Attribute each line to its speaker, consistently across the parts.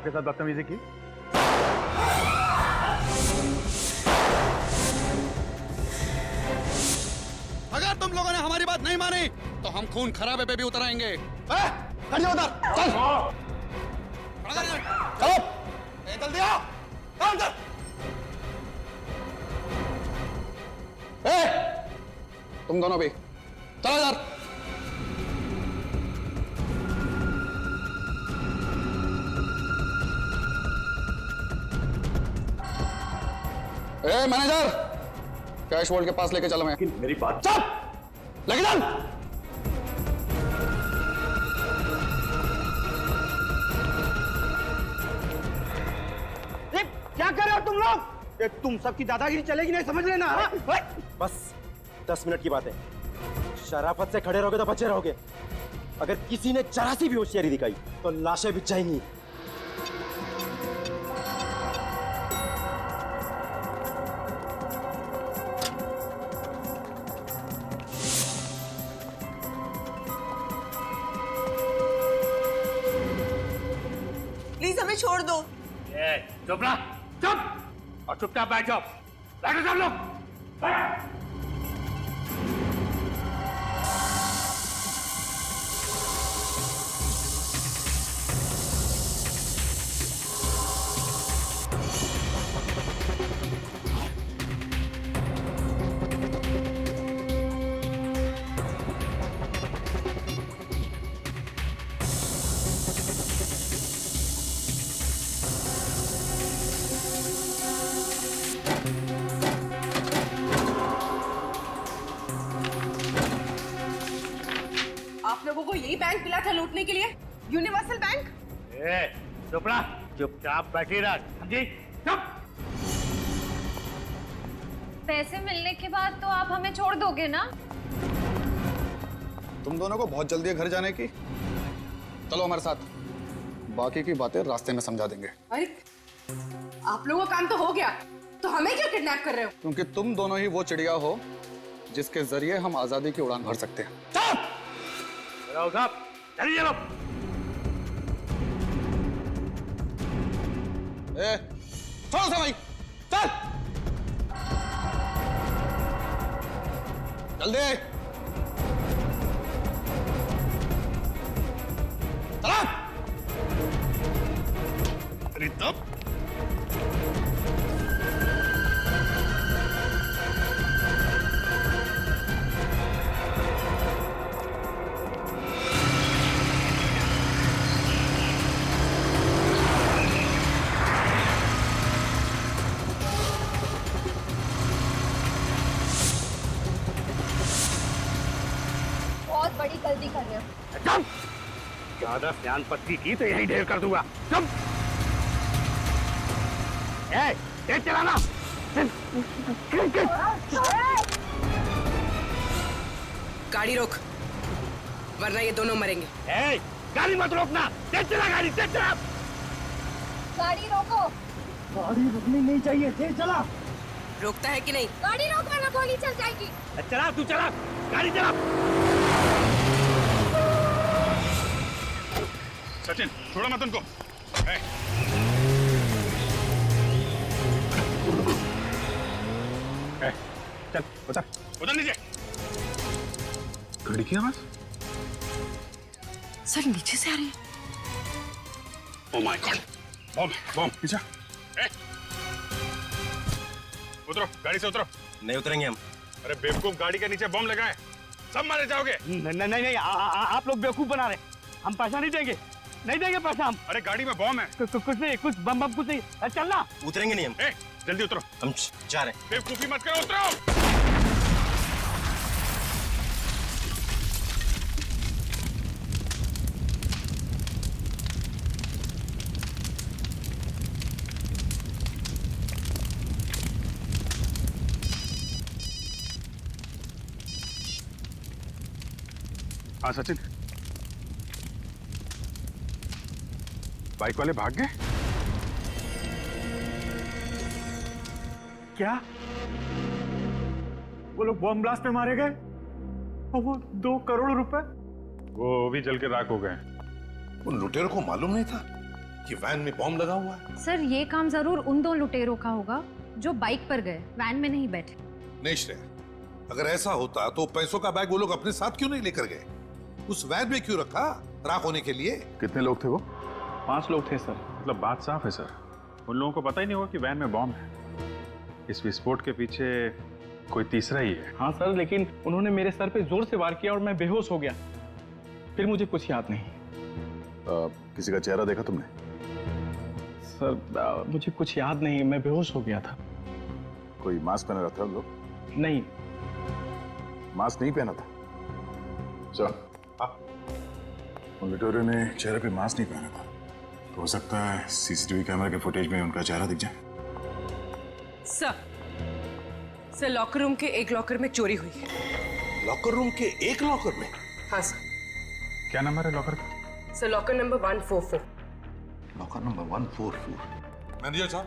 Speaker 1: के साथ बदतमीजी की।
Speaker 2: अगर तुम लोगों ने हमारी बात नहीं मानी तो हम खून खराबे पे भी उतर आएंगे।
Speaker 3: हट जाओ उधर, चल। चलो, जल्दी आओ, आओ अंदर।
Speaker 2: तुम दोनों भी चलो इधर। मैनेजर, कैश वॉल्ट के पास लेके चलो। मैं
Speaker 1: मेरी बात
Speaker 2: चुप, लेके चल।
Speaker 4: क्या कर रहे हो तुम लोग? तुम सबकी दादागिरी चलेगी नहीं, समझ लेना।
Speaker 3: बस 10 मिनट की बात है। शराफत से खड़े रहोगे तो बचे रहोगे। अगर किसी ने जरा सी भी होशियारी दिखाई तो लाशें बिछ जाएंगी।
Speaker 5: प्लीज हमें छोड़ दो।
Speaker 1: चुप रहा, चुप और चुपचाप बैठ जाओ। बैठो सब लोग।
Speaker 5: आप लोगों को यही बैंक मिला था लूटने के लिए, यूनिवर्सल बैंक?
Speaker 1: चुप रहा, चुपचाप बैठी रह, समझी? चुप।
Speaker 6: पैसे मिलने के बाद तो आप हमें छोड़ दोगे ना?
Speaker 2: तुम दोनों को बहुत जल्दी है घर जाने की। चलो हमारे साथ, बाकी की बातें रास्ते में समझा देंगे।
Speaker 5: अरे आप लोगों का काम तो हो गया, तो हमें क्यों किडनैप कर रहे हो?
Speaker 2: क्योंकि तुम दोनों ही वो चिड़िया हो जिसके जरिए हम आजादी की उड़ान भर सकते हैं।
Speaker 1: राव साहब, चलिए चलो।
Speaker 2: छोड़ो से भाई, चल जल्दी चला।
Speaker 1: अरे तब
Speaker 6: बहुत बड़ी गलती कर रहे हो।
Speaker 1: चुप। ज्यादा स्यान पत्ती की तो यही ढेर कर दूंगा। चुप। तेज चलाना।
Speaker 5: गाड़ी रोक, वरना ये दोनों मरेंगे।
Speaker 1: गाड़ी मत रोकना, तेज चला गाड़ी, तेज चला।
Speaker 6: गाड़ी रोको।
Speaker 3: गाड़ी रुकनी नहीं चाहिए, तेज चला।
Speaker 5: रोकता है कि नहीं?
Speaker 6: गाड़ी रोक वरना गोली चल जाएगी।
Speaker 1: चला, तू चला, गाड़ी चला।
Speaker 7: सचिन, छोड़ो मत उनको।
Speaker 1: चल उतर,
Speaker 7: उधर नीचे। घड़ी की आवाज?
Speaker 5: सर नीचे से आ रही है।
Speaker 7: ओह माय गॉड, बम बम पीछा। उतरो, गाड़ी से उतरो।
Speaker 3: नहीं उतरेंगे हम।
Speaker 7: अरे बेवकूफ, गाड़ी के नीचे बम लगा है, सब मारे जाओगे।
Speaker 4: नहीं, आप लोग बेवकूफ बना रहे। हम पैसा नहीं देंगे, नहीं देंगे पैसा हम।
Speaker 7: अरे गाड़ी में बम है।
Speaker 4: कुछ नहीं, कुछ बम कुछ नहीं। चलना।
Speaker 3: उतरेंगे नहीं हम।
Speaker 7: जल्दी उतरो।
Speaker 3: हम जा रहे हैं।
Speaker 7: बेवकूफी मत करो, उतरो। हाँ सचिन, बाइक वाले भाग गए
Speaker 1: क्या? वो लोग बॉम्ब ब्लास्ट में मारे गए और वो 2 करोड़ रुपए?
Speaker 7: वो भी जल के राख हो गए।
Speaker 8: उन लुटेरों को मालूम नहीं था कि वैन में बॉम्ब लगा हुआ है।
Speaker 6: सर ये काम जरूर उन दो लुटेरों का होगा जो बाइक पर गए, वैन में नहीं बैठे।
Speaker 8: नहीं श्रेया, अगर ऐसा होता तो पैसों का बैग वो लोग अपने साथ क्यों नहीं लेकर गए? उस वैन में क्यों रखा? राख होने के लिए?
Speaker 2: कितने लोग थे वो?
Speaker 9: 5 लोग थे सर। मतलब बात साफ है सर, उन लोगों को पता ही नहीं होगा कि वैन में बॉम्ब है। इस विस्फोट के पीछे कोई तीसरा ही है।
Speaker 4: हाँ सर, लेकिन उन्होंने मेरे सर पे जोर से वार किया और मैं बेहोश हो गया, फिर मुझे कुछ याद नहीं।
Speaker 2: किसी का चेहरा देखा तुमने?
Speaker 4: सर मुझे कुछ याद नहीं, मैं बेहोश हो गया था।
Speaker 2: कोई मास्क पहना रहा था उन लोग?
Speaker 4: नहीं।
Speaker 2: मास्क नहीं पहना था? चल, उन लुटेरों ने चेहरे पे मास्क नहीं पहना था, तो हो सकता है सीसीटीवी कैमरा के फुटेज में उनका चेहरा दिख जाए।
Speaker 5: सर लॉकर रूम के एक लॉकर में चोरी हुई है।
Speaker 8: लॉकर रूम के एक लॉकर में?
Speaker 5: हाँ सर।
Speaker 9: क्या नंबर है लॉकर का?
Speaker 5: Sir locker number 144।
Speaker 8: Locker number 144। Manager साहब,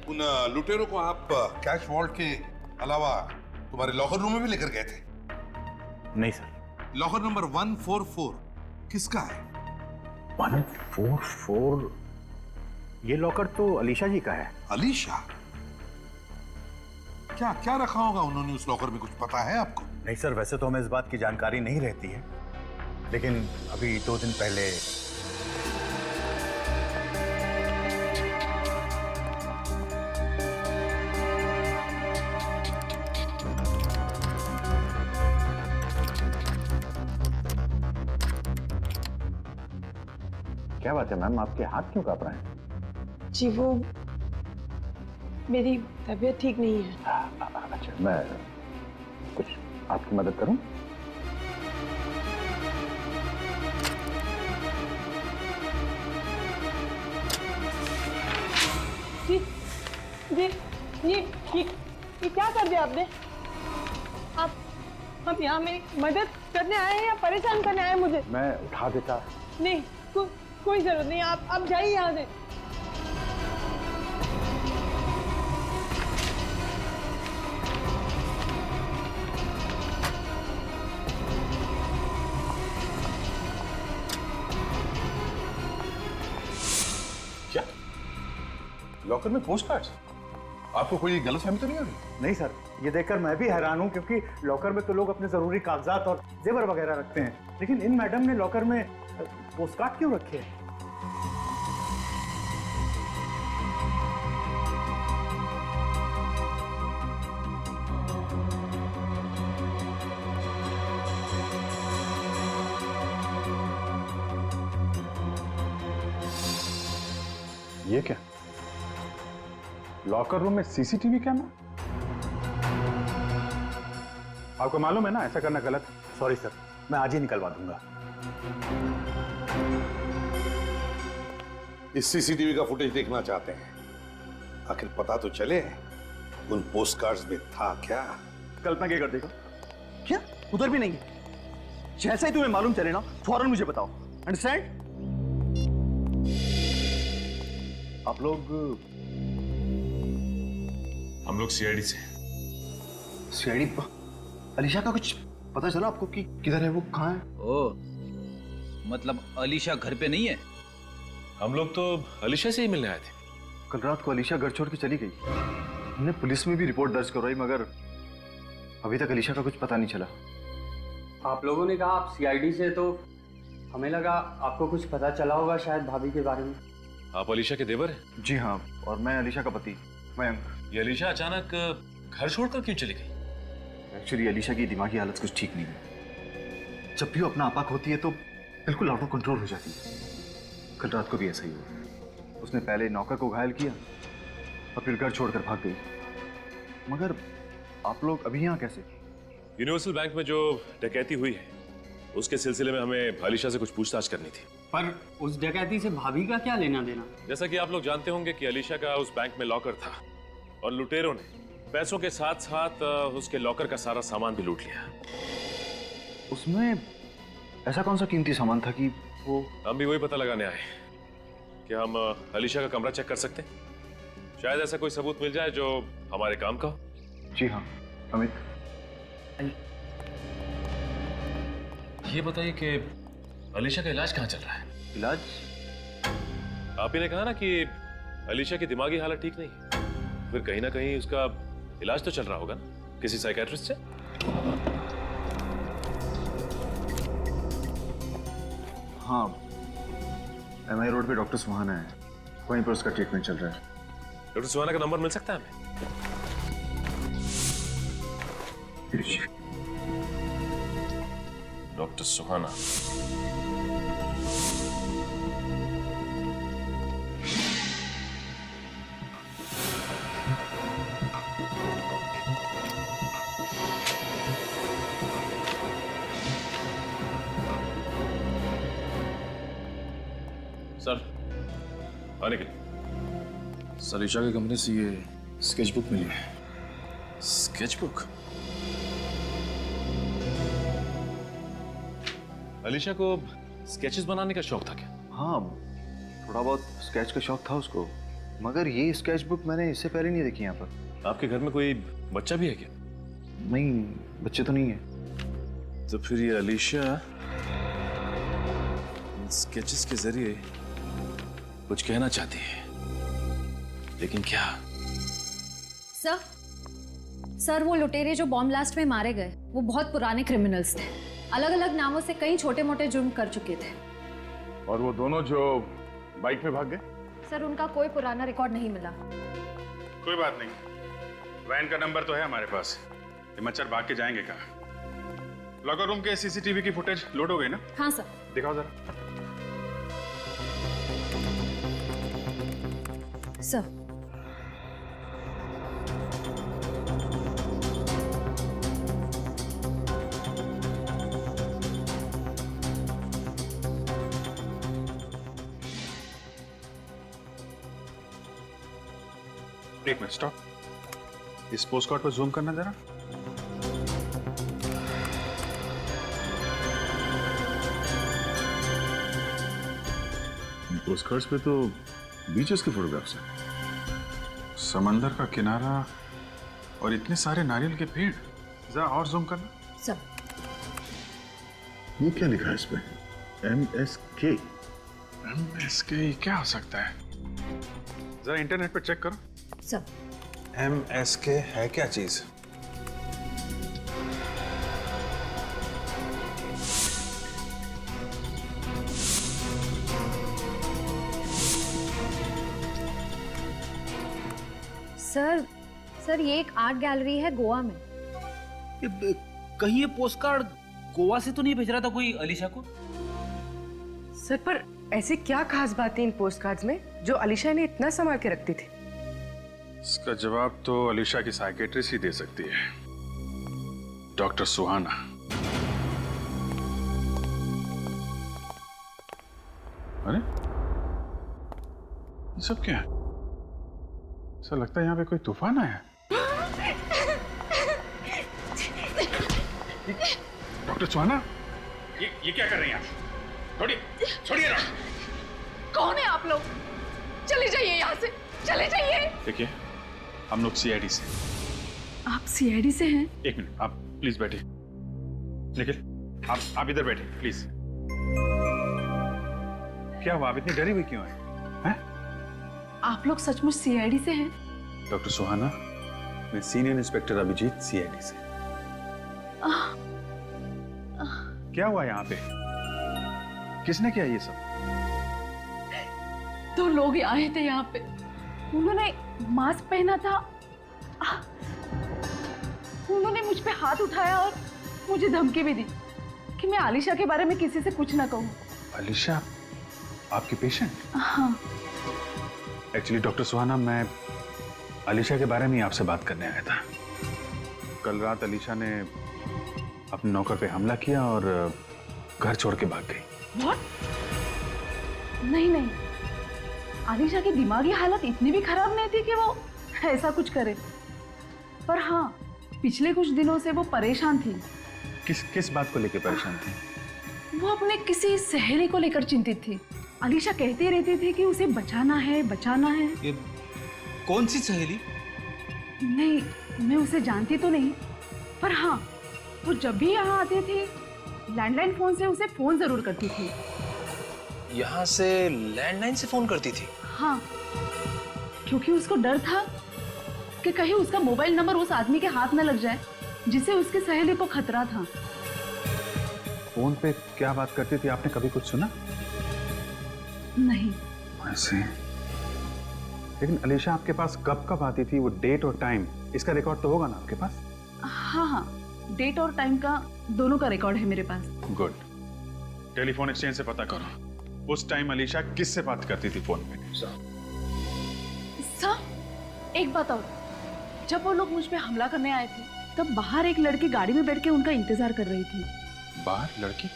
Speaker 8: उन लुटेरों को आप कैश वॉल्ट के अलावा तुम्हारे लॉकर रूम में भी लेकर गए थे?
Speaker 3: नहीं सर।
Speaker 8: लॉकर नंबर 144 किसका है?
Speaker 3: 144? ये लॉकर तो अलीशा जी का है।
Speaker 8: अलीशा? क्या क्या रखा होगा उन्होंने उस लॉकर में, कुछ पता है आपको?
Speaker 3: नहीं सर, वैसे तो हमें इस बात की जानकारी नहीं रहती है, लेकिन अभी 2 दिन पहले
Speaker 9: क्या बात है मैम, आपके हाथ क्यों कांप रहे हैं?
Speaker 10: जी वो मेरी तबीयत ठीक नहीं है।
Speaker 9: अच्छा, मैं कुछ आपकी मदद करूं?
Speaker 10: जी जी ये क्या कर दिया आपने? आप यहाँ मेरी मदद करने आए हैं या परेशान करने आए हैं मुझे?
Speaker 9: मैं उठा देता।
Speaker 10: नहीं, कोई जरूरत नहीं, आप जाइए यहाँ से।
Speaker 8: क्या लॉकर में पोस्ट कार्ड्स? आपको कोई गलतफहमी तो नहीं हो रही?
Speaker 3: नहीं सर, ये देखकर मैं भी हैरान हूँ, क्योंकि लॉकर में तो लोग अपने जरूरी कागजात और जेवर वगैरह रखते हैं, लेकिन इन मैडम ने लॉकर में पोस्टकार्ड क्यों रखे हैं?
Speaker 9: ये क्या? लॉकर रूम में सीसीटीवी कैमरा? आपको मालूम है ना ऐसा करना गलत है।
Speaker 3: सॉरी सर, मैं आज ही निकलवा दूंगा।
Speaker 8: इस सीसीटीवी का फुटेज देखना चाहते हैं, आखिर पता तो चले उन पोस्ट कार्ड्स में था क्या।
Speaker 3: कल्पना क्या कर देगा? क्या उधर भी नहीं है? जैसा ही तुम्हें मालूम चले ना, फौरन मुझे बताओ। अंडरस्टैंड? आप लोग?
Speaker 7: हम लोग सीआईडी से।
Speaker 3: सीआईडी? अलीशा का कुछ पता चला आपको कि किधर है वो, कहाँ है?
Speaker 11: ओ, मतलब अलीशा घर पे नहीं है?
Speaker 7: हम लोग तो अलीशा से ही मिलने आए थे।
Speaker 3: कल रात को अलीशा घर छोड़ के चली गई। हमने पुलिस में भी रिपोर्ट दर्ज करवाई, मगर अभी तक अलीशा का कुछ पता नहीं चला।
Speaker 12: आप लोगों ने कहा आप सीआईडी से, तो हमें लगा आपको कुछ पता चला होगा शायद भाभी के बारे में।
Speaker 7: आप अलीशा के देवर हैं?
Speaker 3: जी हाँ, और मैं अलीशा का पति मयंक।
Speaker 7: ये अलीशा अचानक घर छोड़कर क्यों चली गई?
Speaker 3: एक्चुअली अलीशा की दिमागी हालत कुछ ठीक नहीं है। जब भी वो अपना आपा होती है तो बिल्कुल आउट ऑफ कंट्रोल हो जाती है। कल रात को भी ऐसा ही हुआ। उसने पहले नौकर को घायल किया और फिर घर छोड़कर भाग गई। मगर आप लोग अभी यहाँ कैसे?
Speaker 7: यूनिवर्सल बैंक में जो डकैती हुई है उसके सिलसिले में हमें अलीशा से कुछ पूछताछ करनी थी।
Speaker 12: पर उस डकैती से भाभी का क्या लेना देना?
Speaker 7: जैसा कि आप लोग जानते होंगे कि अलीशा का उस बैंक में लॉकर था और लुटेरों ने पैसों के साथ साथ उसके लॉकर का सारा सामान भी लूट लिया।
Speaker 3: उसमें ऐसा कौन सा कीमती सामान था कि वो?
Speaker 7: हम भी वही पता लगाने आए कि हम अलीशा का कमरा चेक कर सकते हैं। शायद ऐसा कोई सबूत मिल जाए जो हमारे काम का हो।
Speaker 3: जी हाँ अमित।
Speaker 7: ये बताइए कि अलीशा का इलाज कहाँ चल रहा है?
Speaker 3: इलाज
Speaker 7: आप ही ने कहा ना कि अलीशा की दिमागी हालत ठीक नहीं है, फिर कहीं ना कहीं उसका इलाज तो चल रहा होगा ना किसी साइकेट्रिस्ट से।
Speaker 3: हाँ, MI रोड पे डॉक्टर सुहाना है, वहीं पर उसका ट्रीटमेंट चल रहा है।
Speaker 7: डॉक्टर सुहाना का नंबर मिल सकता है हमें? डॉक्टर सुहाना।
Speaker 9: सर,
Speaker 7: आने के लिए।
Speaker 9: सर ईशा की कंपनी से ये स्केचबुक मिली है।
Speaker 7: स्केचबुक? अलीशा को स्केचेस बनाने का शौक था क्या?
Speaker 3: हाँ, थोड़ा बहुत स्केच का शौक था उसको, मगर ये स्केचबुक मैंने इससे पहले नहीं देखी यहाँ पर।
Speaker 7: आपके घर में कोई बच्चा भी है क्या?
Speaker 3: नहीं, बच्चे तो नहीं है।
Speaker 7: तो फिर ये अलीशा स्केचेस के जरिए कुछ कहना चाहती है, लेकिन क्या?
Speaker 6: सर वो लुटेरे जो बॉम्ब ब्लास्ट में मारे गए वो बहुत पुराने क्रिमिनल्स थे, अलग अलग नामों से कई छोटे मोटे जुर्म कर चुके थे।
Speaker 2: और वो दोनों जो बाइक में भाग गए?
Speaker 6: सर उनका कोई पुराना रिकॉर्ड नहीं मिला।
Speaker 9: कोई बात नहीं, वैन का नंबर तो है हमारे पास। ये मच्छर भाग के जाएंगे कहाँ? लॉकर रूम के CCTV की फुटेज लोड हो गई ना?
Speaker 6: हाँ सर।
Speaker 9: दिखाओ जरा।
Speaker 6: सर
Speaker 9: एक मिनट, स्टॉप। इस पोस्ट कार्ड पर जूम करना जरा।
Speaker 2: पोस्ट कार्ड्स पे तो बीचेस के फोटोग्राफ्स हैं।
Speaker 9: समंदर का किनारा और इतने सारे नारियल के पेड़। जरा और जूम करना।
Speaker 6: सर
Speaker 2: ये क्या लिखा है इस पे? MSK।
Speaker 9: MSK क्या हो सकता है? जरा इंटरनेट पर चेक करो।
Speaker 6: सर
Speaker 9: MSK है क्या चीज?
Speaker 6: सर ये एक आर्ट गैलरी है गोवा में।
Speaker 11: कहीं ये पोस्ट कार्ड गोवा से तो नहीं भेज रहा था कोई अलीशा को?
Speaker 5: सर पर ऐसी क्या खास बात है इन पोस्ट कार्ड्स में जो अलीशा ने इतना संभाल के रखती थी?
Speaker 9: इसका जवाब तो अलीशा की साइकेट्रिस्ट ही दे सकती है, डॉक्टर सुहाना। अरे ये सब क्या है? ऐसा लगता है यहाँ पे कोई तूफान आया है। डॉक्टर सुहाना, ये क्या कर रही हैं आप? छोड़िए ना।
Speaker 5: कौन है आप लोग? चले जाइए यहाँ से, चले जाइए।
Speaker 9: देखिए, हम लोग CID से।
Speaker 5: आप CID से हैं?
Speaker 9: एक मिनट, आप प्लीज बैठिए। निखिल, आप इधर बैठिए प्लीज। क्या हुआ? आप इतनी डरी हुई क्यों है?
Speaker 5: आप लोग सचमुच CID से हैं?
Speaker 9: डॉक्टर सुहाना, मैं सीनियर इंस्पेक्टर अभिजीत, CID से। क्या हुआ यहाँ पे? किसने किया ये सब?
Speaker 10: दो लोग आए थे यहाँ पे, उन्होंने मास्क पहना था, उन्होंने मुझ पे हाथ उठाया और मुझे धमकी भी दी कि मैं आलिशा के बारे में किसी से कुछ ना कहूँ।
Speaker 9: अलीशा आपकी पेशेंट?
Speaker 10: हाँ।
Speaker 9: एक्चुअली डॉक्टर सुहाना, मैं अलीशा के बारे में आपसे बात करने आया था। कल रात अलीशा ने अपने नौकर पे हमला किया और घर छोड़ के भाग गई।
Speaker 10: What? नहीं, आलिशा की दिमागी हालत इतनी भी खराब नहीं थी कि वो ऐसा कुछ करे, पर हाँ, पिछले कुछ दिनों से वो परेशान थी।
Speaker 9: किस बात को लेकर परेशान थी?
Speaker 10: वो अपने किसी सहेली को लेकर चिंतित थी। अलीशा कहती रहती थी कि उसे बचाना है।
Speaker 11: ये कौन सी सहेली?
Speaker 10: नहीं, मैं उसे जानती तो नहीं, पर हाँ, वो जब भी यहाँ आती थी लैंडलाइन फोन से उसे फोन जरूर करती थी।
Speaker 13: यहाँ से लैंडलाइन से फोन करती थी?
Speaker 10: हाँ, क्योंकि उसको डर था कि कहीं उसका मोबाइल नंबर उस आदमी के हाथ न लग जाए जिसे उसकी सहेली को खतरा था।
Speaker 9: फोन पे क्या बात करती थी, आपने कभी कुछ सुना?
Speaker 10: नहीं।
Speaker 9: ऐसे? लेकिन अलीशा आपके पास कब कब आती थी, वो डेट और टाइम, इसका रिकॉर्ड तो होगा ना आपके पास?
Speaker 10: हाँ हाँ, डेट और टाइम का दोनों का रिकॉर्ड है मेरे पास।
Speaker 9: गुड। टेलीफोन एक्सचेंज से पता करो, उस टाइम अलीशा किससे बात करती थी फोन पे?
Speaker 10: सर, एक बात और, जब वो लोग मुझ पे हमला करने आए थे तब बाहर एक लड़की गाड़ी में बैठ के उनका इंतजार कर रही थी।
Speaker 9: बाहर लड़की?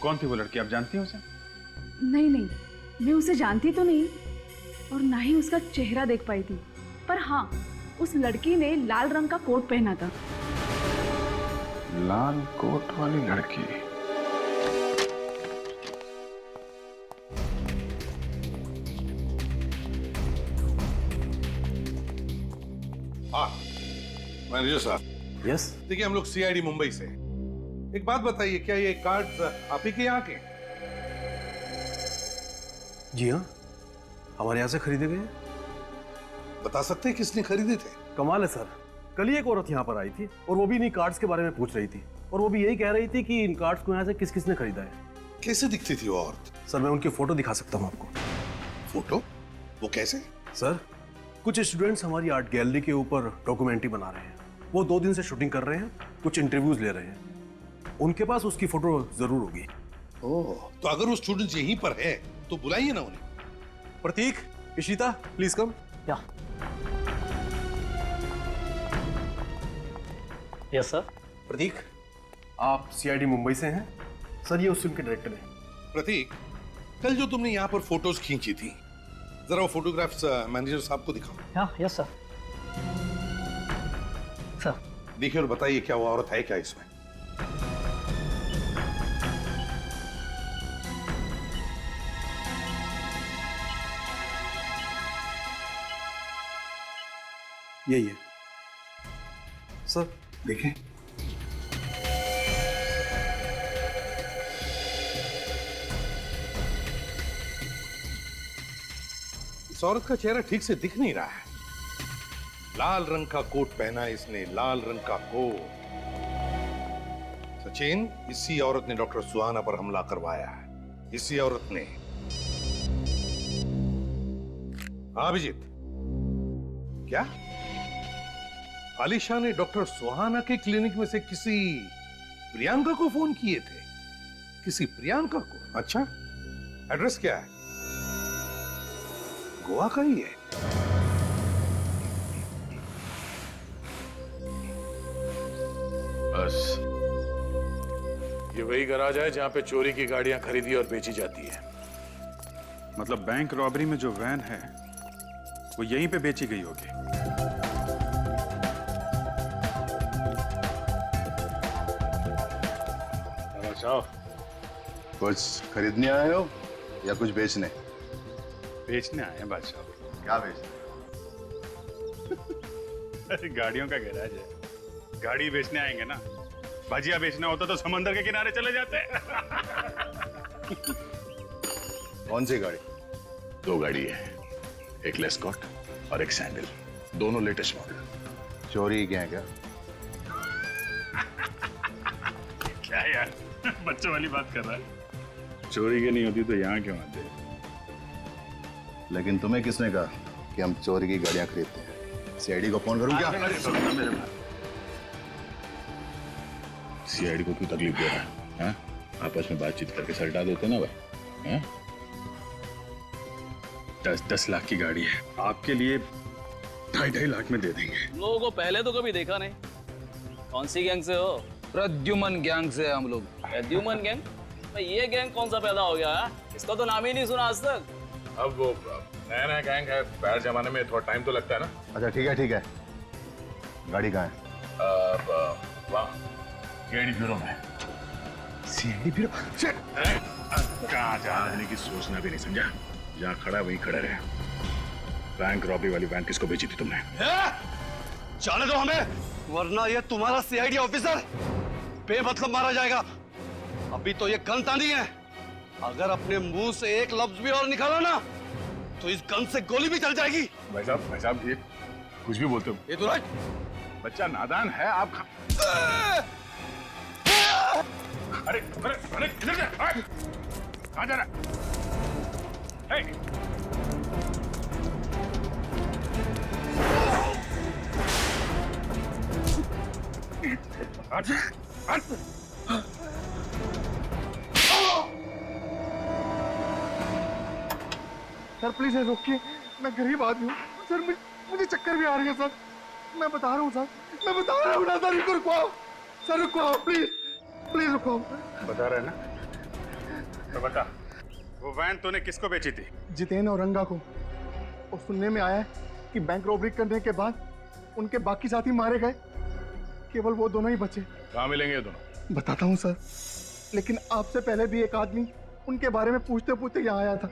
Speaker 9: कौन थी वो लड़की, आप जानती हैं उसे?
Speaker 10: नहीं नहीं, मैं उसे जानती तो नहीं और ना ही उसका चेहरा देख पाई थी, पर हाँ, उस लड़की ने लाल रंग का कोट पहना था।
Speaker 9: लाल कोट वाली लड़की?
Speaker 8: हाँ मैनेजर साहब।
Speaker 11: यस।
Speaker 8: देखिए हम लोग सीआईडी मुंबई से। एक बात बताइए, क्या ये कार्ड्स आप ही के यहाँ के?
Speaker 11: जी हाँ, हमारे यहाँ से खरीदे गए।
Speaker 8: बता सकते हैं किसने खरीदे थे?
Speaker 11: कमाल है सर, कल ही एक औरत यहाँ पर आई थी और वो भी इन्हीं कार्ड्स के बारे में पूछ रही थी और वो भी यही कह रही थी कि इन कार्ड्स को यहाँ से किस किसने खरीदा है।
Speaker 8: कैसे दिखती थी वो औरत?
Speaker 11: सर मैं उनकी फोटो दिखा सकता हूँ आपको।
Speaker 8: फोटो? वो कैसे?
Speaker 11: सर, कुछ स्टूडेंट्स हमारी आर्ट गैलरी के ऊपर डॉक्यूमेंट्री बना रहे हैं। वो 2 दिन से शूटिंग कर रहे हैं, कुछ इंटरव्यूज ले रहे हैं। उनके पास उसकी फोटो जरूर होगी।
Speaker 8: ओह, तो अगर वो स्टूडेंट्स यहीं पर है तो बुलाइए ना उन्हें।
Speaker 11: प्रतीक, इशिता, प्लीज कम।
Speaker 12: या यस सर।
Speaker 11: प्रतीक, आप सीआईडी मुंबई से हैं? सर ये उस फिल्म के डायरेक्टर हैं।
Speaker 8: प्रतीक, कल जो तुमने यहाँ पर फोटोज खींची थी, जरा वो फोटोग्राफ्स मैनेजर साहब को दिखाओ।
Speaker 12: हाँ यस सर। सर
Speaker 8: देखिए और बताइए क्या वो औरत है क्या इसमें?
Speaker 11: यही है सर,
Speaker 8: देखें। इस औरत का चेहरा ठीक से दिख नहीं रहा है। लाल रंग का कोट पहना है इसने, लाल रंग का कोट। सचिन, इसी औरत ने डॉक्टर सुहाना पर हमला करवाया है। इसी औरत ने। हाँ अभिजीत, क्या आलिशा ने डॉक्टर सुहाना के क्लिनिक में से किसी प्रियंका को फोन किए थे? किसी प्रियंका को? अच्छा, एड्रेस क्या है? गोवा का ही है।
Speaker 7: बस ये वही गराज है जहां पे चोरी की गाड़ियां खरीदी और बेची जाती है।
Speaker 9: मतलब बैंक रॉबरी में जो वैन है वो यहीं पे बेची गई होगी।
Speaker 2: कुछ खरीदने आए हो या कुछ बेचने?
Speaker 9: बेचने आए हैं बादशाह।
Speaker 2: क्या बेचने?
Speaker 9: अरे गाड़ियों का गैराज है, गाड़ी बेचने आएंगे ना। भजिया बेचना होता तो समंदर के किनारे चले जाते।
Speaker 2: कौन सी गाड़ी?
Speaker 7: 2 गाड़ी है, एक लेस्कॉट और एक सैंडल, दोनों लेटेस्ट मॉडल।
Speaker 2: चोरी क्या है क्या?
Speaker 9: क्या यार, बच्चों वाली बात कर रहा है। चोरी की नहीं होती तो यहाँ क्यों आते?
Speaker 2: लेकिन तुम्हें किसने कहा कि हम चोरी की गाड़ियां खरीदते हैं? सीआईडी को फोन करूं क्या?
Speaker 7: सीआईडी को क्यों तकलीफ दे रहा है? हाँ? आपस में बातचीत करके सलटा देते ना भाई। हाँ?
Speaker 9: 10 लाख की गाड़ी है, आपके लिए 2.5 लाख में दे देंगे।
Speaker 14: लोगों को पहले तो कभी देखा नहीं। कौन सी गैंग से हो?
Speaker 13: प्रद्युमन गैंग से हम लोग।
Speaker 14: प्रद्युमन गैंग? भाई ये गैंग कौन सा पैदा हो गया है? इसका तो नाम ही नहीं सुना आज तक।
Speaker 7: अब वो नया गैंग है, पहले जमाने में थोड़ा टाइम तो लगता है ना।
Speaker 2: अच्छा ठीक है, गाड़ी कहाँ है?
Speaker 7: सीआईडी ब्यूरो में।
Speaker 2: CID bureau?
Speaker 7: कहाँ जाने की सोचना भी नहीं, समझा? जहाँ खड़ा वहीं खड़ा रहे। बैंक रॉबरी वाली वैन किसको बेची थी तुमने?
Speaker 11: जाने दो हमें, वरना ये तुम्हारा सीआईडी ऑफिसर बेमतलब मारा जाएगा। अभी तो ये गन तानी है,
Speaker 8: अगर अपने मुंह से एक लफ्ज भी और निकाला ना तो इस गन से गोली भी चल जाएगी।
Speaker 2: भाई साहब ये कुछ भी बोलते हो।
Speaker 8: ये तो राइट,
Speaker 2: बच्चा नादान है आप। अरे अरे अरे किधर जा? कहाँ जा रहा है?
Speaker 15: सर प्लीज रोकिए, मैं गरीब आदमी हूँ सर, मुझे चक्कर भी आ रही है सर, मैं बता रहा हूँ सर, मैं बता रहा हूँ ना सर, रुकवाओ सर, रुकवाओ प्लीज, प्लीज रुकवाओ।
Speaker 2: बता रहे ना? तो बता, वो वैन तूने किसको बेची थी?
Speaker 15: जितेन और रंगा को। और सुनने में आया है कि बैंक रॉबरी करने के बाद उनके बाकी साथी मारे गए, केवल वो दोनों ही बचे।
Speaker 2: कहाँ मिलेंगे ये दोनों?
Speaker 15: बताता हूँ सर, लेकिन आपसे पहले भी एक आदमी उनके बारे में पूछते पूछते यहाँ आया था।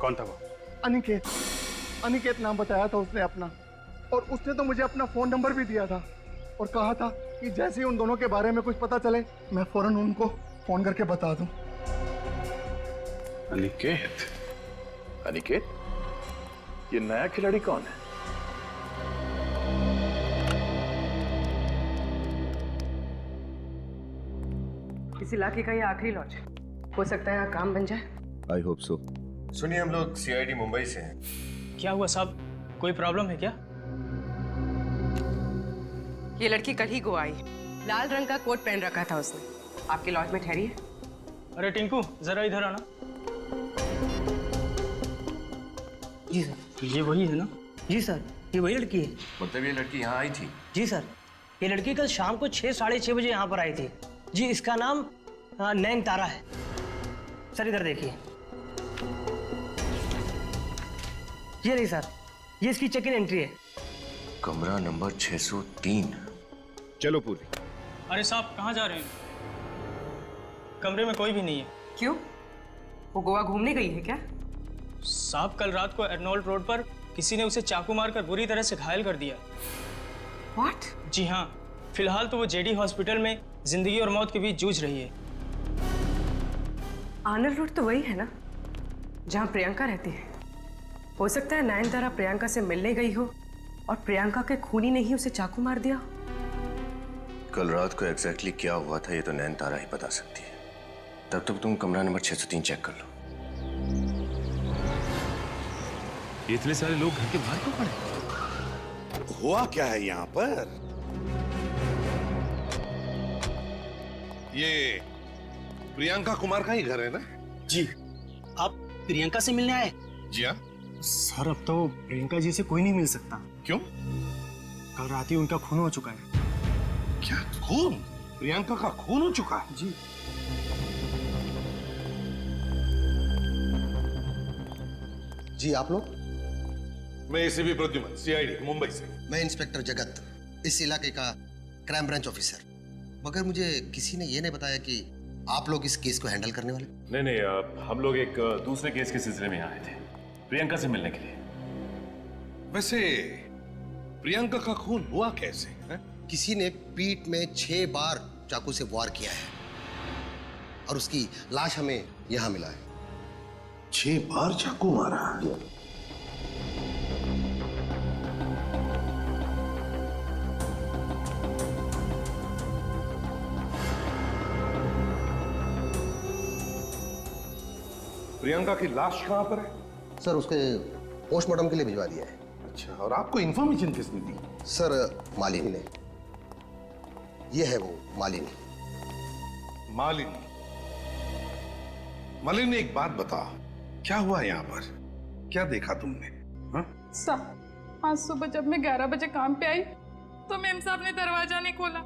Speaker 2: कौन था वो?
Speaker 15: अनिकेत, अनिकेत नाम बताया था उसने अपना, और उसने तो मुझे अपना फोन नंबर भी दिया था और कहा था कि जैसे ही उन दोनों के बारे में कुछ पता चले मैं फौरन उनको फोन करके बता दूं।
Speaker 2: अनिकेत? अनिकेत? ये नया खिलाड़ी कौन है?
Speaker 5: इस इलाके का ये आखिरी लॉज है, हो सकता है यहाँ काम बन जाए।
Speaker 16: I hope so. सुनिए, हम लोग सीआईडी मुंबई से हैं।
Speaker 12: क्या हुआ साहब, कोई प्रॉब्लम है क्या?
Speaker 5: ये लड़की कल ही गोवा आई, लाल रंग का कोट पहन रखा था उसने, आपके लॉज में ठहरी है।
Speaker 12: अरे टिंकू जरा इधर आना।
Speaker 17: जी सर।
Speaker 12: ये वही है ना?
Speaker 17: जी सर, ये वही लड़की है।
Speaker 16: मतलब ये लड़की यहाँ आई थी?
Speaker 17: जी सर, ये लड़की कल शाम को 6 साढ़े 6 बजे यहाँ पर आई थी। जी, इसका नाम नैन तारा है। सर इधर देखिए, ये नहीं सर, ये इसकी चेक इन एंट्री है।
Speaker 16: कमरा नंबर 603।
Speaker 2: चलो पूरी।
Speaker 12: अरे साहब कहाँ जा रहे हैं? कमरे में कोई भी नहीं है।
Speaker 5: क्यों, वो गोवा घूमने गई है क्या?
Speaker 12: साहब कल रात को अर्नोल्ड रोड पर किसी ने उसे चाकू मारकर बुरी तरह से घायल कर दिया।
Speaker 5: What?
Speaker 12: जी हाँ, फिलहाल तो वो जेडी हॉस्पिटल में जिंदगी और मौत के बीच जूझ रही है।
Speaker 5: आर्नल्ड रोड तो वही है ना जहाँ प्रियंका रहती है। हो सकता है नयनतारा प्रियंका से मिलने गई हो और प्रियंका के खूनी ने ही उसे चाकू मार दिया।
Speaker 16: कल रात को एग्जैक्टली क्या हुआ था ये तो नैनतारा ही बता सकती है। तब तक तुम कमरा नंबर 603 चेक कर लो।
Speaker 7: इतने सारे लोग घर के बाहर क्यों खड़े?
Speaker 8: हुआ क्या है यहाँ पर? ये प्रियंका कुमार का ही घर है ना?
Speaker 17: जी। आप प्रियंका से मिलने आए?
Speaker 8: जी हाँ।
Speaker 17: सर अब तो प्रियंका जी से कोई नहीं मिल सकता।
Speaker 8: क्यों?
Speaker 17: कल रात ही उनका खून हो चुका है।
Speaker 8: क्या खून? प्रियंका का खून हो चुका है?
Speaker 17: जी।
Speaker 18: जी आप लोग?
Speaker 8: मैं एसीपी प्रद्युमन, सीआईडी मुंबई से।
Speaker 18: मैं इंस्पेक्टर जगत, इस इलाके का क्राइम ब्रांच ऑफिसर। मगर मुझे किसी ने ये नहीं बताया कि आप लोग इस केस को हैंडल करने वाले।
Speaker 7: नहीं नहीं, हम लोग एक दूसरे केस के सिलसिले में आए थे, प्रियंका से मिलने के लिए।
Speaker 8: वैसे प्रियंका का खून हुआ कैसे है?
Speaker 18: किसी ने पीठ में 6 बार चाकू से वार किया है और उसकी लाश हमें यहाँ मिला है।
Speaker 8: 6 बार चाकू मारा? प्रियंका की लाश कहाँ पर है?
Speaker 18: सर उसके पोस्टमार्टम के लिए भिजवा दिया है।
Speaker 8: अच्छा, और आपको इन्फॉर्मेशन किसने दी?
Speaker 18: सर मालिनी ने। ये है वो मालिनी।
Speaker 8: मालिनी? मालिनी एक बात बता, क्या हुआ यहाँ पर? क्या देखा तुमने?
Speaker 10: साहब आज सुबह जब मैं 11 बजे काम पे आई तो मेम साहब ने दरवाजा नहीं खोला,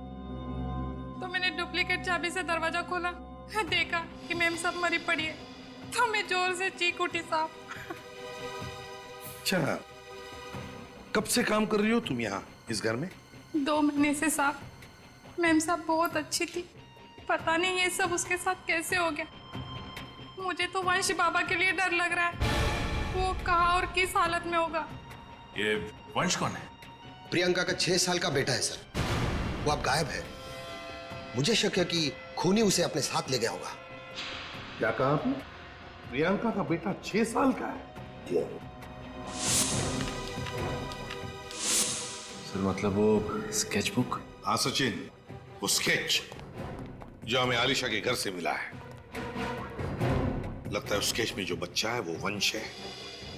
Speaker 10: तो मैंने डुप्लीकेट चाबी से दरवाजा खोला, देखा कि मेम साहब मरी पड़ी है, तो मैं जोर से चीख उठी साहब।
Speaker 8: अच्छा, कब से काम कर रही हो तुम यहाँ इस घर में?
Speaker 10: 2 महीने से साहब। मेम साहब बहुत अच्छी थी, पता नहीं ये सब उसके साथ कैसे हो गया। मुझे तो वंश बाबा के लिए डर लग रहा है, वो कहाँ और किस हालत में होगा।
Speaker 7: ये वंश कौन है?
Speaker 18: प्रियंका का 6 साल का बेटा है सर, वो अब गायब है। मुझे शक है कि खूनी उसे अपने साथ ले गया होगा।
Speaker 8: क्या कहा आपने? प्रियंका का बेटा 6 साल का है?
Speaker 16: सर मतलब वो स्केच बुक?
Speaker 8: हाँ सचिन, वो स्केच जो हमें आलिशा के घर से मिला है। लगता है उस स्केच में जो बच्चा है वो वंश है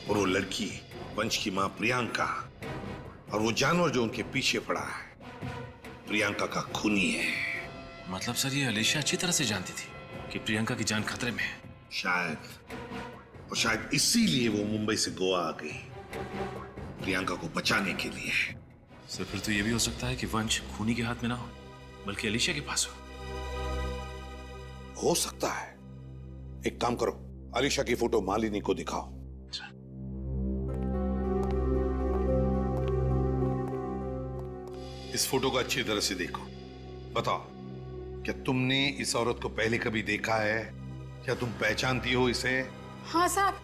Speaker 8: और वो लड़की वंश की मां प्रियंका, और वो जानवर जो उनके पीछे पड़ा है प्रियंका का खूनी है।
Speaker 7: मतलब सर ये अलीशा अच्छी तरह से जानती थी कि प्रियंका की जान खतरे में है।
Speaker 8: शायद, और शायद इसीलिए वो मुंबई से गोवा आ गई प्रियंका को बचाने के लिए।
Speaker 7: सर फिर तो ये भी हो सकता है कि वंश खूनी के हाथ में ना हो बल्कि अलीशा के पास
Speaker 8: हो सकता है। एक काम करो, अलीशा की फोटो मालिनी को दिखाओ। इस फोटो को अच्छी तरह से देखो। बताओ, क्या तुमने इस औरत को पहले कभी देखा है? क्या तुम पहचानती हो इसे?
Speaker 10: हाँ साहब,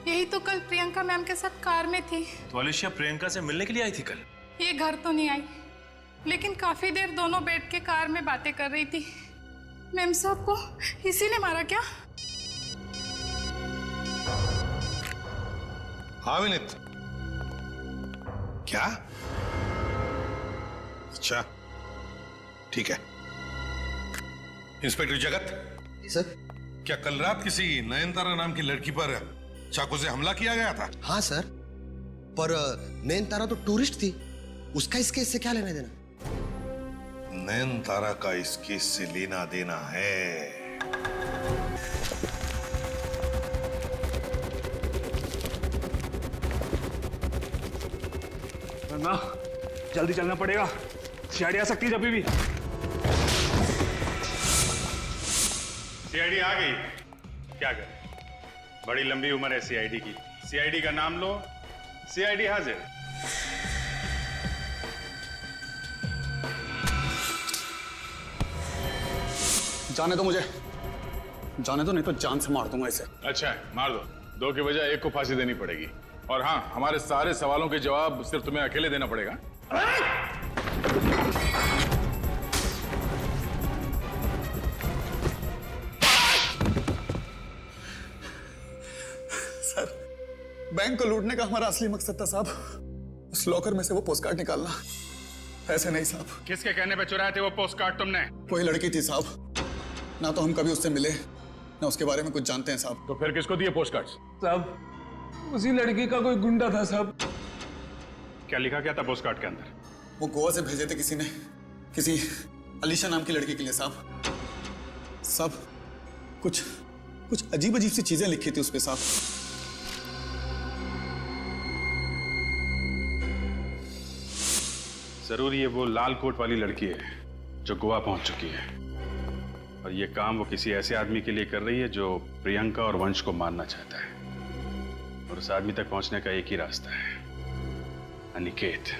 Speaker 10: यही तो कल प्रियंका मैम के साथ कार में थी।
Speaker 7: तो अलीशा प्रियंका से मिलने के लिए आई थी कल?
Speaker 10: ये घर तो नहीं आई, लेकिन काफी देर दोनों बैठ के कार में बातें कर रही थी। मैम साहब को इसी ने मारा क्या?
Speaker 8: हाँ विनीत, क्या? अच्छा ठीक है। इंस्पेक्टर जगत
Speaker 18: सर,
Speaker 8: क्या कल रात किसी नयनतारा नाम की लड़की पर चाकू से हमला किया गया था?
Speaker 18: हाँ सर, पर नयनतारा तो टूरिस्ट थी, उसका इस केस से क्या लेना देना?
Speaker 8: नयनतारा का इस केस से लेना देना है।
Speaker 9: ना जल्दी चलना पड़ेगा, सीआईडी आ सकती है जब भी।
Speaker 2: सीआईडी आ गई, क्या करें? बड़ी लंबी उम्र है सीआईडी की। सीआईडी का नाम लो, सीआईडी हाजिर।
Speaker 19: जाने दो मुझे, जाने दो, नहीं तो जान से मार दूंगा इसे।
Speaker 2: अच्छा है, मार दो। 2 की बजाय 1 को फांसी देनी पड़ेगी। और हाँ, हमारे सारे सवालों के जवाब सिर्फ तुम्हें अकेले देना पड़ेगा।
Speaker 19: सर, बैंक को लूटने का हमारा असली मकसद था साहब, उस लॉकर में से वो पोस्टकार्ड निकालना। ऐसे नहीं साहब।
Speaker 2: किसके कहने पे चुराए थे वो पोस्टकार्ड तुमने?
Speaker 19: वही लड़की थी साहब, ना तो हम कभी उससे मिले ना उसके बारे में कुछ जानते हैं साहब।
Speaker 2: तो फिर किसको दिए पोस्टकार्ड?
Speaker 19: साहब, उसी लड़की का कोई गुंडा था साहब।
Speaker 2: क्या लिखा क्या था पोस्टकार्ड के अंदर?
Speaker 19: वो गोवा से भेजे थे किसी ने, किसी अलीशा नाम की लड़की के लिए साहब। साहब, कुछ अजीब अजीब सी चीजें लिखी थी उस पे साहब।
Speaker 2: जरूर ये वो लाल कोट वाली लड़की है जो गोवा पहुंच चुकी है, और ये काम वो किसी ऐसे आदमी के लिए कर रही है जो प्रियंका और वंश को मारना चाहता है। और उस आदमी तक पहुंचने का एक ही रास्ता है, अनिकेत।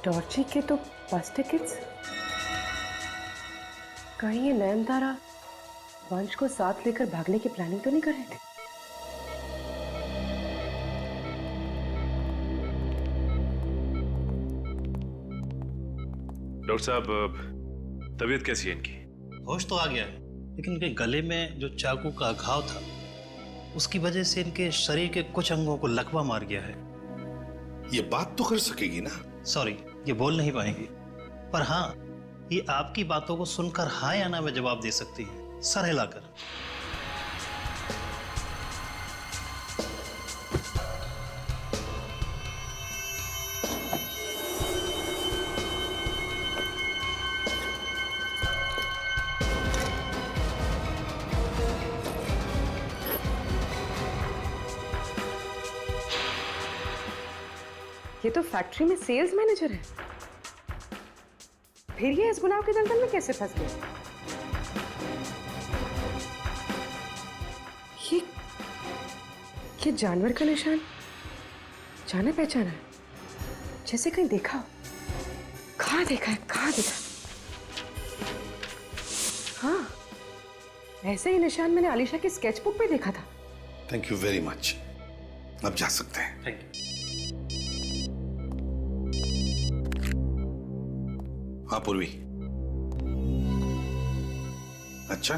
Speaker 5: टॉर्ची के तो बस टिकट्स। कहीं ये नयनतारा वंश को साथ लेकर भागने की प्लानिंग तो नहीं कर रहे थे?
Speaker 7: डॉक्टर साहब, तबीयत कैसी है इनकी?
Speaker 20: होश तो आ गया है, लेकिन इनके गले में जो चाकू का घाव था उसकी वजह से इनके शरीर के कुछ अंगों को लकवा मार गया है।
Speaker 8: ये बात तो कर सकेगी ना?
Speaker 20: सॉरी, ये बोल नहीं पाएंगी, पर हाँ, ये आपकी बातों को सुनकर हाँ या ना में जवाब दे सकती है, सर हिलाकर।
Speaker 5: ये तो फैक्ट्री में सेल्स मैनेजर है, फिर ये इस गुनाह के दलदल में कैसे फंस गए? ये जानवर का निशान जाना पहचाना है, जैसे कहीं देखा हो। कहाँ देखा है, कहाँ देखा? हाँ, ऐसे ही निशान मैंने आलिशा की स्केचबुक पे देखा था।
Speaker 8: Thank you very much. अब जा सकते हैं।
Speaker 20: Thank you.
Speaker 8: हाँ पूर्वी। अच्छा,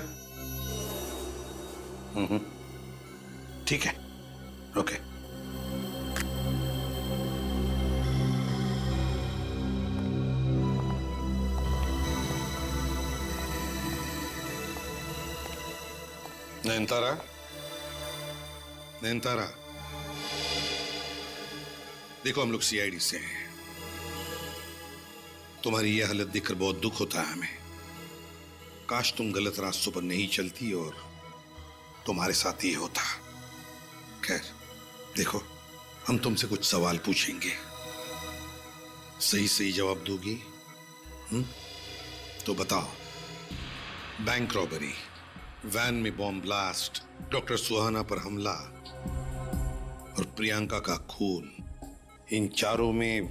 Speaker 8: ठीक है, ओके। नयनतारा, नयनतारा, देखो हम लोग सीआईडी से हैं। तुम्हारी यह हालत देखकर बहुत दुख होता है हमें। काश तुम गलत रास्तों पर नहीं चलती और तुम्हारे साथ ये होता। खैर, देखो हम तुमसे कुछ सवाल पूछेंगे, सही सही जवाब दोगी? तो बताओ, बैंक रॉबरी, वैन में बॉम्ब ब्लास्ट, डॉक्टर सुहाना पर हमला और प्रियंका का खून, इन चारों में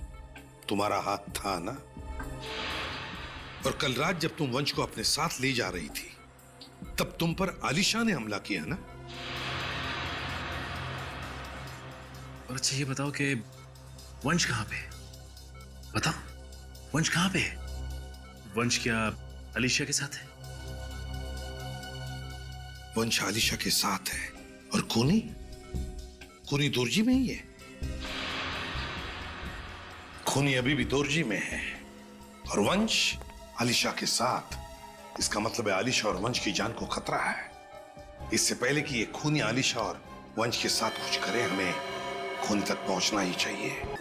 Speaker 8: तुम्हारा हाथ था ना? और कल रात जब तुम वंश को अपने साथ ले जा रही थी, तब तुम पर आलिशा ने हमला किया ना?
Speaker 20: और अच्छा ये बताओ कि वंश कहाँ पे? बताओ, वंश कहाँ पे है? वंश क्या आलिशा के साथ है?
Speaker 8: वंश आलिशा के साथ है और खूनी? खूनी दोरजी में ही है। खूनी अभी भी दोरजी में है और वंश आलिशा के साथ। इसका मतलब है आलिशा और वंश की जान को खतरा है। इससे पहले कि ये खूनी आलिशा और वंश के साथ कुछ करे, हमें खूनी तक पहुंचना ही चाहिए।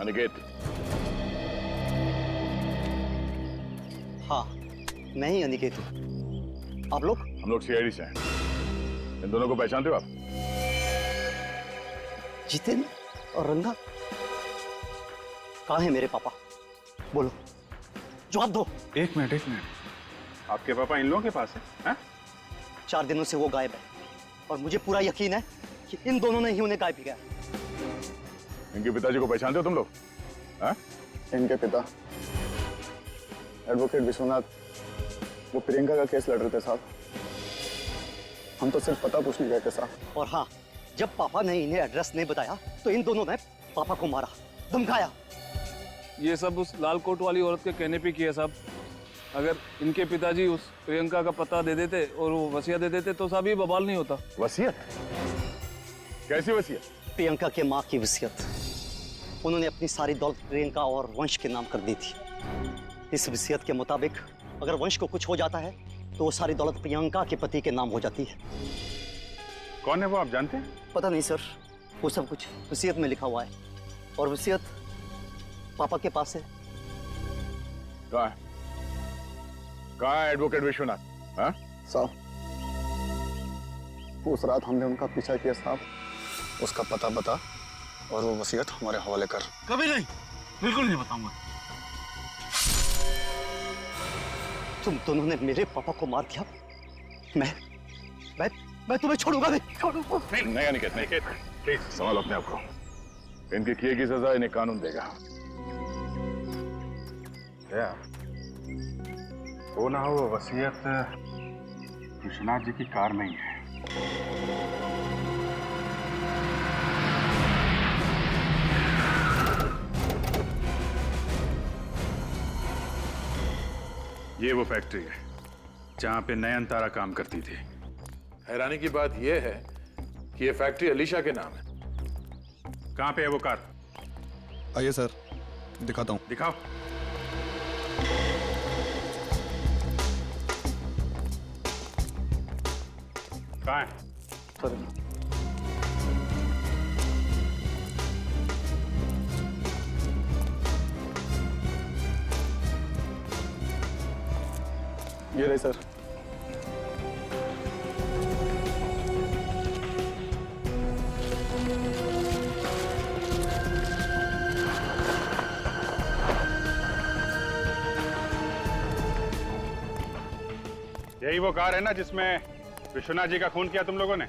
Speaker 2: अनिकेत।
Speaker 21: हाँ, मैं ही अनिकेत हूँ। आप लोग?
Speaker 2: हम लोग सीआईडी से हैं। इन दोनों को पहचानते हो आप?
Speaker 21: जितेन और रंगा? कहाँ है मेरे पापा? बोलो, जवाब दो।
Speaker 9: एक मिनट। आपके पापा इन लोगों के पास है?
Speaker 21: 4 दिनों से वो गायब है और मुझे पूरा यकीन है कि इन दोनों ने ही उन्हें गायब किया।
Speaker 2: इनके पिताजी को पहचानते हो तुम लोग?
Speaker 15: इनके पिता एडवोकेट विश्वनाथ, वो प्रियंका का केस लड़ रहे थे साहब। हम तो सिर्फ पता पूछने गए थे साहब।
Speaker 21: और हाँ, जब पापा ने इन्हें एड्रेस नहीं बताया तो इन दोनों ने पापा को मारा, धमकाया।
Speaker 14: ये सब उस लाल कोट वाली औरत के कहने पे किया साहब। अगर इनके पिताजी उस प्रियंका का पता दे देते और वो वसीयत दे देते तो साहब ये बवाल नहीं होता।
Speaker 2: वसीयत? कैसी वसीयत?
Speaker 21: प्रियंका के माँ की वसीयत। उन्होंने अपनी सारी दौलत प्रियंका और वंश के नाम कर दी थी। इस वसीयत के मुताबिक अगर वंश को कुछ हो जाता है तो वो सारी दौलत प्रियंका के पति के नाम हो जाती है।
Speaker 9: कौन है वो, आप जानते हैं?
Speaker 21: पता नहीं सर, वो सब कुछ वसीयत में लिखा हुआ है और वसीयत पापा के पास है।
Speaker 2: कहाँ है एडवोकेट विश्वनाथ?
Speaker 15: साहब, उस रात हमने उनका पीछा किया साहब। उसका पता बता और वो वसीयत हमारे हवाले कर।
Speaker 20: कभी नहीं, बिल्कुल नहीं बताऊंगा।
Speaker 21: तुम दोनों ने मेरे पापा को मार दिया। मैं तुम्हें छोड़ूंगा नहीं।
Speaker 2: नहीं अनिकेत, प्लीज संभालो अपने आप को। इनके किए की सजा इन्हें कानून देगा।
Speaker 9: क्या वो ना हो, वसीयत विश्वनाथ जी की कार में ही है। ये वो फैक्ट्री है जहां पे नयनतारा काम करती थी।
Speaker 7: हैरानी की बात यह है कि ये फैक्ट्री अलीशा के नाम है।
Speaker 9: कहां पे है वो कार?
Speaker 15: आइए सर, दिखाता हूँ।
Speaker 9: दिखाओ। कहां है?
Speaker 15: ये रही सर।
Speaker 9: यही वो कार है ना जिसमें विश्वनाथ जी का खून किया तुम लोगों ने?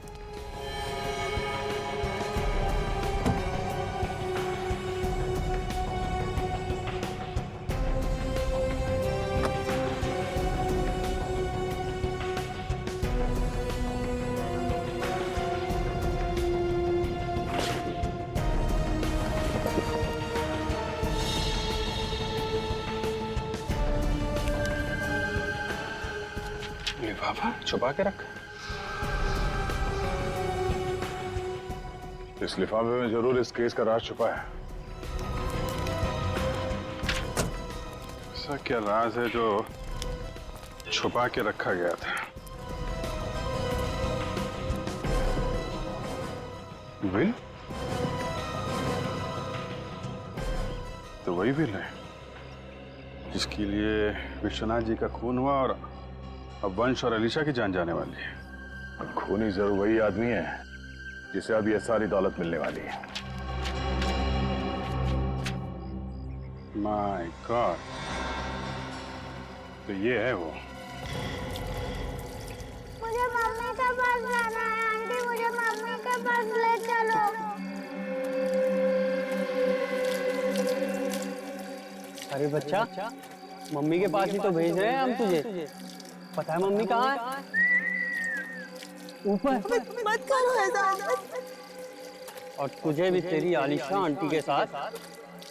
Speaker 9: लिफाफा छुपा के रखा। इस लिफाफे में जरूर इस केस का राज छुपा है। ऐसा क्या राज है जो छुपा के रखा गया था? विल? तो वही विल है जिसके लिए विश्वनाथ जी का खून हुआ और अब वंश और अलीशा की जान जाने वाली है।
Speaker 2: खूनी जरूर वही आदमी है जिसे अब ये सारी दौलत मिलने वाली है।
Speaker 9: माय गॉड, तो ये है वो।
Speaker 1: मुझे मम्मी के पास जाना है आंटी, मुझे मम्मी के पास ले चलो।
Speaker 17: अरे बच्चा, मम्मी के पास ही तो भेज रहे हैं हम तुझे। पता है मम्मी कहाँ है? ऊपर।
Speaker 1: मत करो ऐसा।
Speaker 17: और तुझे भी तेरी आलिशा आंटी के साथ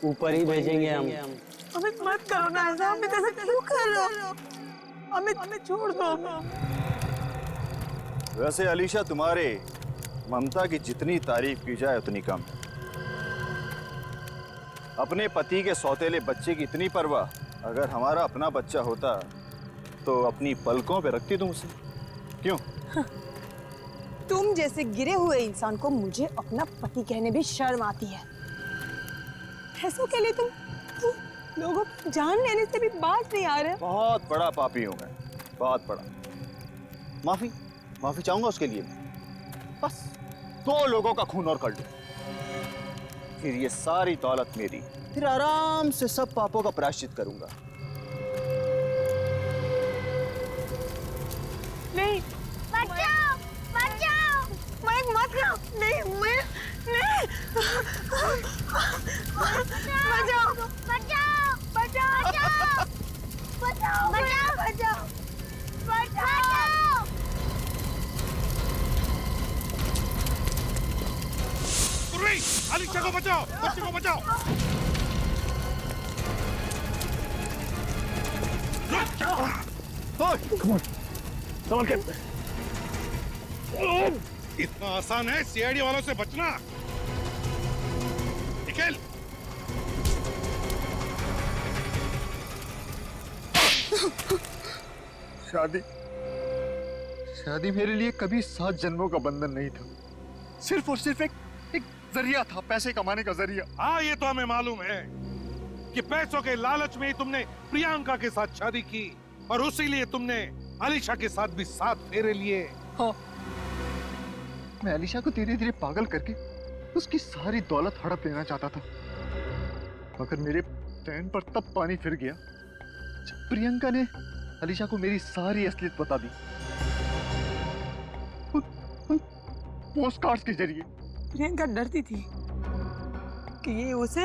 Speaker 17: ऊपर ही भेजेंगे हम।
Speaker 1: अमित मत करो ना ऐसा, अमित ऐसा क्यों कर रहे हो? अमित छोड़ दो।
Speaker 3: वैसे अलीशा, तुम्हारे ममता की जितनी तारीफ की जाए उतनी कम। अपने पति के सौतेले बच्चे की इतनी परवाह अगर हमारा अपना बच्चा होता तो अपनी पलकों पे रखती तुम उसे। क्यों?
Speaker 22: तुम जैसे गिरे हुए इंसान को मुझे अपना पति कहने भी शर्म आती है। पैसों के लिए तुम लोगों को जान लेने से भी बात नहीं आ रहा।
Speaker 3: बहुत बड़ा पापी हूं मैं, बहुत बड़ा। माफी चाहूंगा उसके लिए। बस 2 लोगों का खून और कर दो, फिर ये सारी दौलत मेरी, फिर आराम से सब पापों का प्रायश्चित करूंगा।
Speaker 1: नहीं, बचाओ, बचाओ, मैं मत लो, नहीं, मैं नहीं, बचाओ, बचाओ, बचाओ, बचाओ, बचाओ, बचाओ।
Speaker 8: अलीशा को बचाओ, बच्चे को बचाओ।
Speaker 9: संभल के।
Speaker 8: इतना आसान है सीआईडी वालों से बचना? निकल।
Speaker 15: शादी मेरे लिए कभी 7 जन्मों का बंधन नहीं था, सिर्फ और सिर्फ एक जरिया था, पैसे कमाने का जरिया।
Speaker 8: हाँ, ये तो हमें मालूम है कि पैसों के लालच में ही तुमने प्रियंका के साथ शादी की और उसीलिए तुमने अलीशा के साथ भी 7 फेरे लिए।
Speaker 15: हाँ, मैं अलीशा को धीरे धीरे पागल करके उसकी सारी दौलत हड़प लेना चाहता था, मगर मेरे प्लान पर तब पानी फिर गया जब प्रियंका ने अलीशा को मेरी सारी असलियत बता दी, पोस्टकार्ड्स के जरिए।
Speaker 22: प्रियंका डरती थी कि ये उसे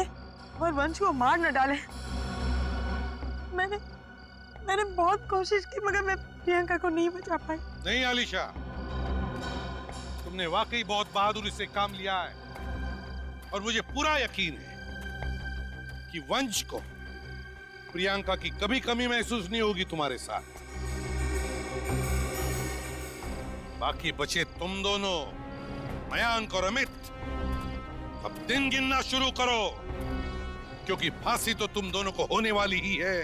Speaker 22: और वंश को मार न डाले। मैंने बहुत कोशिश की मगर मैं प्रियंका को नहीं बचा पाई।
Speaker 8: नहीं अलीशा, तुमने वाकई बहुत बहादुरी से काम लिया है और मुझे पूरा यकीन है कि वंश को प्रियंका की कभी कमी महसूस नहीं होगी तुम्हारे साथ। बाकी बचे तुम दोनों, मयांक और अमित। अब दिन गिनना शुरू करो क्योंकि फांसी तो तुम दोनों को होने वाली ही है।